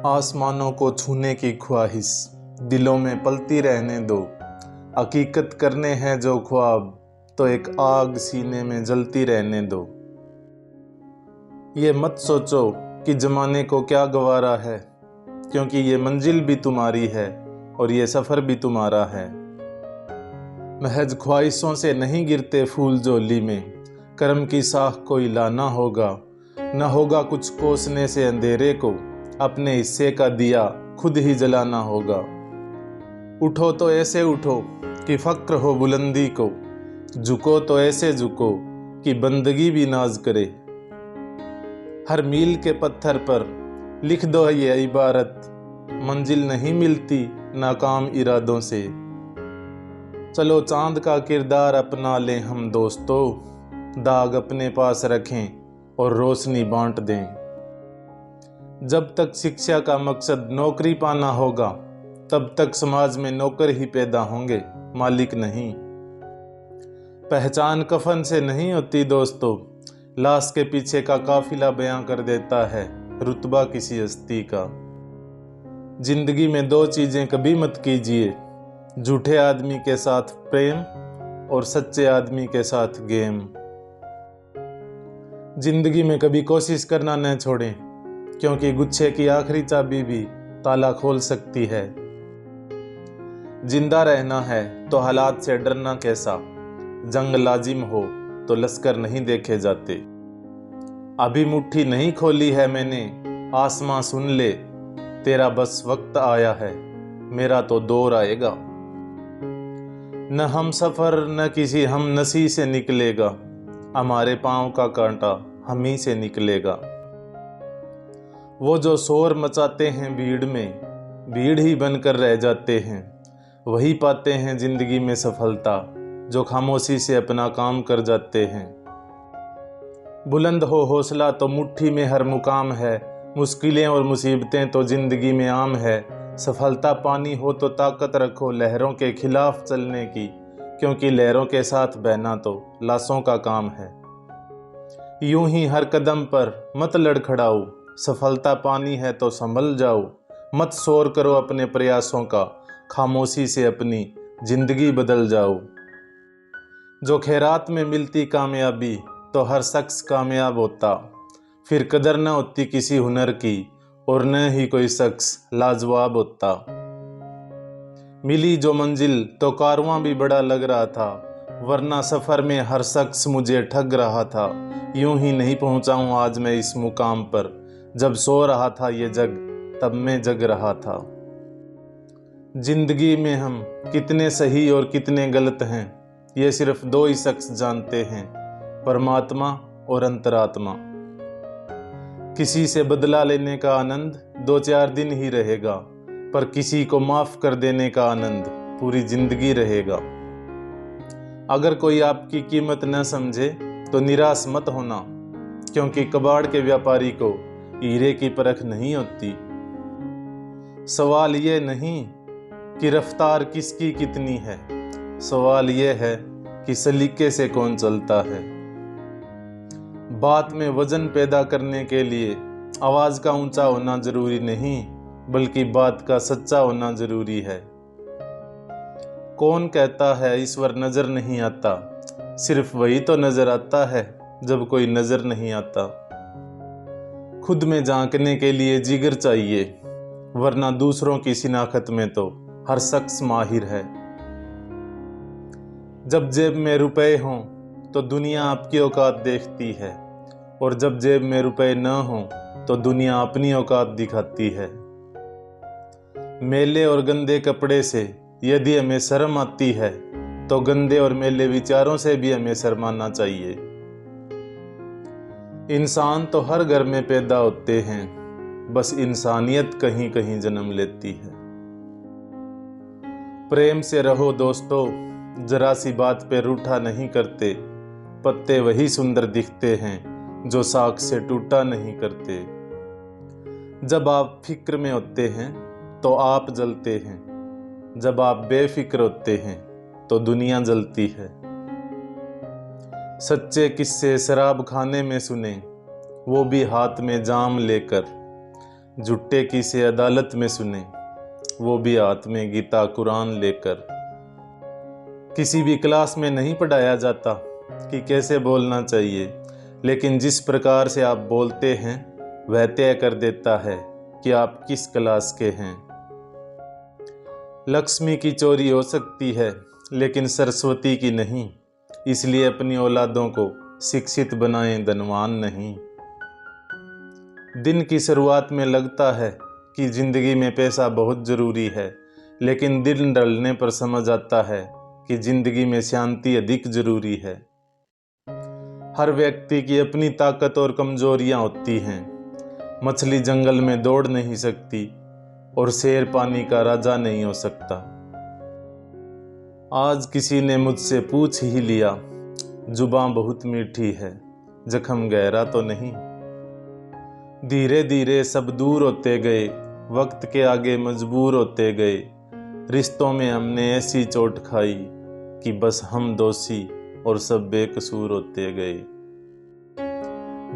आसमानों को छूने की ख्वाहिश दिलों में पलती रहने दो। हकीकत करने हैं जो ख्वाब तो एक आग सीने में जलती रहने दो। ये मत सोचो कि ज़माने को क्या गवारा है, क्योंकि ये मंजिल भी तुम्हारी है और ये सफ़र भी तुम्हारा है। महज ख्वाहिशों से नहीं गिरते फूल झोली में, कर्म की साख कोई लाना होगा। न होगा कुछ कोसने से अंधेरे को, अपने हिस्से का दिया खुद ही जलाना होगा। उठो तो ऐसे उठो कि फ़क्र हो बुलंदी को, झुको तो ऐसे झुको कि बंदगी भी नाज करे। हर मील के पत्थर पर लिख दो ये इबारत, मंजिल नहीं मिलती नाकाम इरादों से। चलो चांद का किरदार अपना लें हम दोस्तों, दाग अपने पास रखें और रोशनी बांट दें। जब तक शिक्षा का मकसद नौकरी पाना होगा, तब तक समाज में नौकर ही पैदा होंगे, मालिक नहीं। पहचान कफन से नहीं होती दोस्तों, लाश के पीछे का काफिला बयां कर देता है रुतबा किसी हस्ती का। जिंदगी में दो चीजें कभी मत कीजिए, झूठे आदमी के साथ प्रेम और सच्चे आदमी के साथ गेम। जिंदगी में कभी कोशिश करना न छोड़ें, क्योंकि गुच्छे की आखिरी चाबी भी ताला खोल सकती है। जिंदा रहना है तो हालात से डरना कैसा, जंग लाजिम हो तो लश्कर नहीं देखे जाते। अभी मुट्ठी नहीं खोली है मैंने, आसमां सुन ले, तेरा बस वक्त आया है, मेरा तो दौर आएगा। न हम सफर न किसी हम नसी से निकलेगा, हमारे पांव का कांटा हम ही से निकलेगा। वो जो शोर मचाते हैं भीड़ में, भीड़ ही बनकर रह जाते हैं, वही पाते हैं जिंदगी में सफलता जो खामोशी से अपना काम कर जाते हैं। बुलंद हो हौसला तो मुट्ठी में हर मुकाम है, मुश्किलें और मुसीबतें तो जिंदगी में आम है। सफलता पानी हो तो ताकत रखो लहरों के खिलाफ चलने की, क्योंकि लहरों के साथ बहना तो लाशों का काम है। यूं ही हर कदम पर मत लड़खड़ाओ, सफलता पानी है तो संभल जाओ। मत शोर करो अपने प्रयासों का, खामोशी से अपनी जिंदगी बदल जाओ। जो खैरात में मिलती कामयाबी तो हर शख्स कामयाब होता, फिर कदर न होती किसी हुनर की और न ही कोई शख्स लाजवाब होता। मिली जो मंजिल तो कारवां भी बड़ा लग रहा था, वरना सफ़र में हर शख्स मुझे ठग रहा था। यूं ही नहीं पहुंचा हूं आज मैं इस मुकाम पर, जब सो रहा था ये जग तब मैं जग रहा था। जिंदगी में हम कितने सही और कितने गलत हैं, ये सिर्फ दो ही शख्स जानते हैं, परमात्मा और अंतरात्मा। किसी से बदला लेने का आनंद 2-4 दिन ही रहेगा, पर किसी को माफ कर देने का आनंद पूरी जिंदगी रहेगा। अगर कोई आपकी कीमत न समझे तो निराश मत होना, क्योंकि कबाड़ के व्यापारी को हीरे की परख नहीं होती। सवाल ये नहीं कि रफ्तार किसकी कितनी है, सवाल ये है कि सलीके से कौन चलता है। बात में वजन पैदा करने के लिए आवाज का ऊंचा होना जरूरी नहीं, बल्कि बात का सच्चा होना जरूरी है। कौन कहता है ईश्वर नजर नहीं आता, सिर्फ वही तो नजर आता है जब कोई नजर नहीं आता। खुद में झांकने के लिए जिगर चाहिए, वरना दूसरों की शिनाख्त में तो हर शख्स माहिर है। जब जेब में रुपए हों तो दुनिया आपकी औकात देखती है, और जब जेब में रुपए न हों तो दुनिया अपनी औकात दिखाती है। मेले और गंदे कपड़े से यदि हमें शर्म आती है, तो गंदे और मेले विचारों से भी हमें शर्माना चाहिए। इंसान तो हर घर में पैदा होते हैं, बस इंसानियत कहीं कहीं जन्म लेती है। प्रेम से रहो दोस्तों, जरा सी बात पे रूठा नहीं करते, पत्ते वही सुंदर दिखते हैं जो साख से टूटा नहीं करते। जब आप फिक्र में होते हैं तो आप जलते हैं, जब आप बेफिक्र होते हैं तो दुनिया जलती है। सच्चे किस्से शराब खाने में सुने, वो भी हाथ में जाम लेकर। जुट्टे की से अदालत में सुने, वो भी हाथ में गीता कुरान लेकर। किसी भी क्लास में नहीं पढ़ाया जाता कि कैसे बोलना चाहिए, लेकिन जिस प्रकार से आप बोलते हैं वह तय कर देता है कि आप किस क्लास के हैं। लक्ष्मी की चोरी हो सकती है लेकिन सरस्वती की नहीं, इसलिए अपनी औलादों को शिक्षित बनाएं, धनवान नहीं। दिन की शुरुआत में लगता है कि जिंदगी में पैसा बहुत ज़रूरी है, लेकिन दिन ढलने पर समझ आता है कि जिंदगी में शांति अधिक ज़रूरी है। हर व्यक्ति की अपनी ताकत और कमजोरियां होती हैं। मछली जंगल में दौड़ नहीं सकती और शेर पानी का राजा नहीं हो सकता। आज किसी ने मुझसे पूछ ही लिया, जुबां बहुत मीठी है, जख्म गहरा तो नहीं। धीरे धीरे सब दूर होते गए, वक्त के आगे मजबूर होते गए। रिश्तों में हमने ऐसी चोट खाई कि बस हम दोषी और सब बेकसूर होते गए।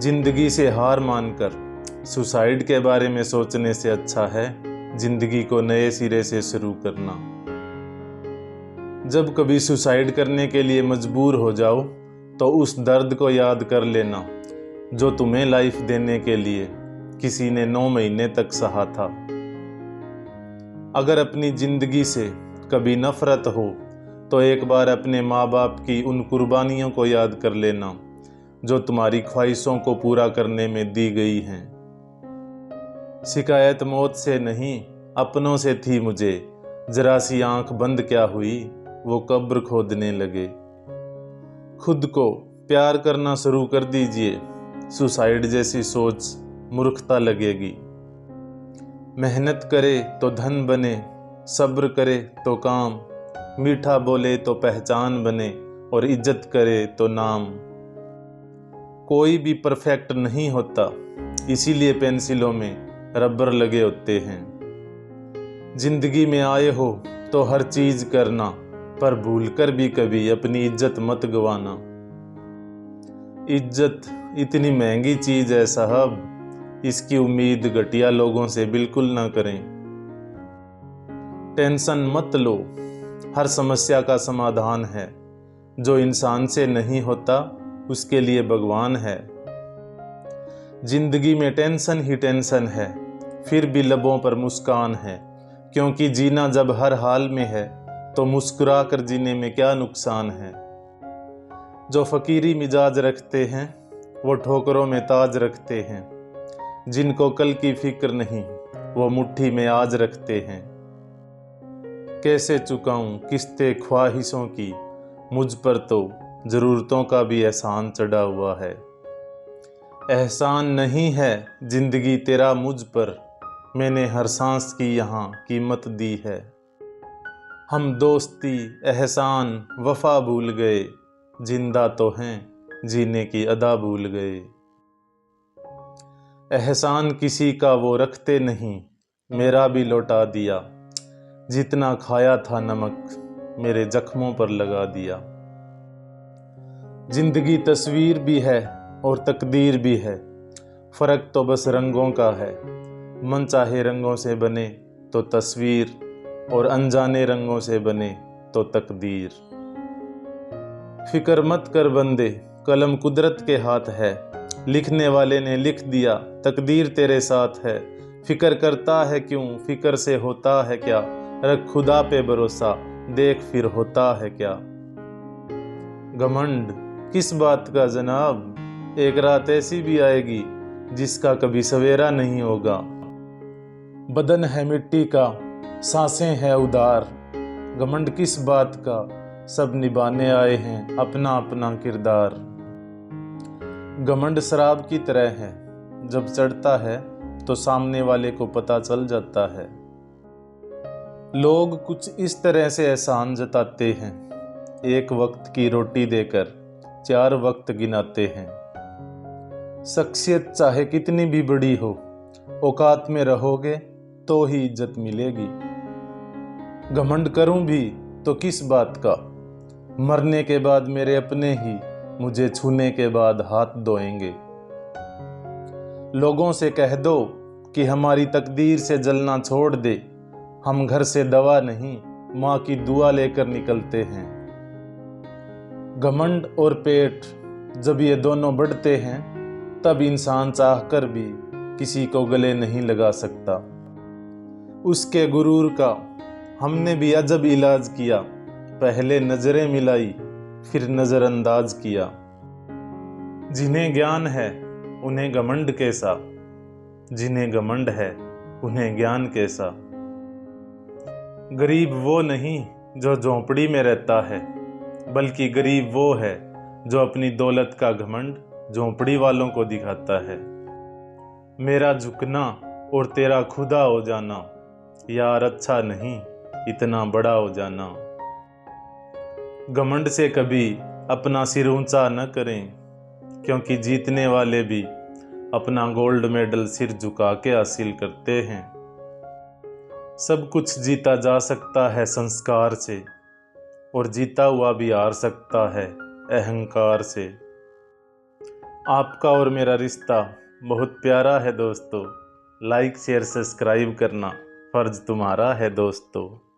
जिंदगी से हार मानकर सुसाइड के बारे में सोचने से अच्छा है जिंदगी को नए सिरे से शुरू करना। जब कभी सुसाइड करने के लिए मजबूर हो जाओ तो उस दर्द को याद कर लेना जो तुम्हें लाइफ देने के लिए किसी ने 9 महीने तक सहा था। अगर अपनी जिंदगी से कभी नफरत हो तो एक बार अपने माँ बाप की उन कुर्बानियों को याद कर लेना जो तुम्हारी ख्वाहिशों को पूरा करने में दी गई हैं। शिकायत मौत से नहीं अपनों से थी मुझे, जरा सी आंख बंद क्या हुई वो कब्र खोदने लगे। खुद को प्यार करना शुरू कर दीजिए, सुसाइड जैसी सोच मूर्खता लगेगी। मेहनत करे तो धन बने, सब्र करे तो काम, मीठा बोले तो पहचान बने और इज्जत करे तो नाम। कोई भी परफेक्ट नहीं होता, इसीलिए पेंसिलों में रबर लगे होते हैं। जिंदगी में आए हो तो हर चीज करना, पर भूलकर भी कभी अपनी इज्जत मत गवाना। इज्जत इतनी महंगी चीज है साहब, इसकी उम्मीद घटिया लोगों से बिल्कुल ना करें। टेंशन मत लो, हर समस्या का समाधान है। जो इंसान से नहीं होता उसके लिए भगवान है। जिंदगी में टेंशन ही टेंशन है, फिर भी लबों पर मुस्कान है, क्योंकि जीना जब हर हाल में है तो मुस्कुरा कर जीने में क्या नुकसान है। जो फकीरी मिजाज रखते हैं वो ठोकरों में ताज रखते हैं, जिनको कल की फिक्र नहीं वो मुट्ठी में आज रखते हैं। कैसे चुकाऊं किस्तें ख्वाहिशों की, मुझ पर तो जरूरतों का भी एहसान चढ़ा हुआ है। एहसान नहीं है जिंदगी तेरा मुझ पर, मैंने हर सांस की यहाँ कीमत दी है। हम दोस्ती एहसान वफा भूल गए, जिंदा तो हैं जीने की अदा भूल गए। एहसान किसी का वो रखते नहीं, मेरा भी लौटा दिया, जितना खाया था नमक मेरे जख्मों पर लगा दिया। जिंदगी तस्वीर भी है और तकदीर भी है, फर्क तो बस रंगों का है। मन चाहे रंगों से बने तो तस्वीर, और अनजाने रंगों से बने तो तकदीर। फिक्र मत कर बंदे, कलम कुदरत के हाथ है, लिखने वाले ने लिख दिया तकदीर तेरे साथ है। फिक्र करता है क्यों, फिक्र से होता है क्या, रख खुदा पे भरोसा, देख फिर होता है क्या। घमंड किस बात का जनाब, एक रात ऐसी भी आएगी जिसका कभी सवेरा नहीं होगा। बदन है मिट्टी का, सांसें है उदार, घमंड किस बात का, सब निभाने आए हैं अपना अपना किरदार। घमंड शराब की तरह है, जब चढ़ता है तो सामने वाले को पता चल जाता है। लोग कुछ इस तरह से एहसान जताते हैं, एक वक्त की रोटी देकर 4 वक्त गिनाते हैं। शख्सियत चाहे कितनी भी बड़ी हो, औकात में रहोगे तो ही इज्जत मिलेगी। घमंड करूं भी तो किस बात का, मरने के बाद मेरे अपने ही मुझे छूने के बाद हाथ धोएंगे। लोगों से कह दो कि हमारी तकदीर से जलना छोड़ दे। हम घर से दवा नहीं, माँ की दुआ लेकर निकलते हैं। घमंड और पेट जब ये दोनों बढ़ते हैं, तब इंसान चाहकर भी किसी को गले नहीं लगा सकता। उसके गुरूर का हमने भी अजब इलाज किया, पहले नजरें मिलाई फिर नजरअंदाज किया। जिन्हें ज्ञान है उन्हें घमंड कैसा, जिन्हें घमंड है उन्हें ज्ञान कैसा। गरीब वो नहीं जो झोंपड़ी में रहता है, बल्कि गरीब वो है जो अपनी दौलत का घमंड झोंपड़ी वालों को दिखाता है। मेरा झुकना और तेरा खुदा हो जाना, यार अच्छा नहीं इतना बड़ा हो जाना। घमंड से कभी अपना सिर ऊंचा न करें, क्योंकि जीतने वाले भी अपना गोल्ड मेडल सिर झुका के हासिल करते हैं। सब कुछ जीता जा सकता है संस्कार से, और जीता हुआ भी हार सकता है अहंकार से। आपका और मेरा रिश्ता बहुत प्यारा है दोस्तों, लाइक शेयर सब्सक्राइब करना फर्ज तुम्हारा है दोस्तों।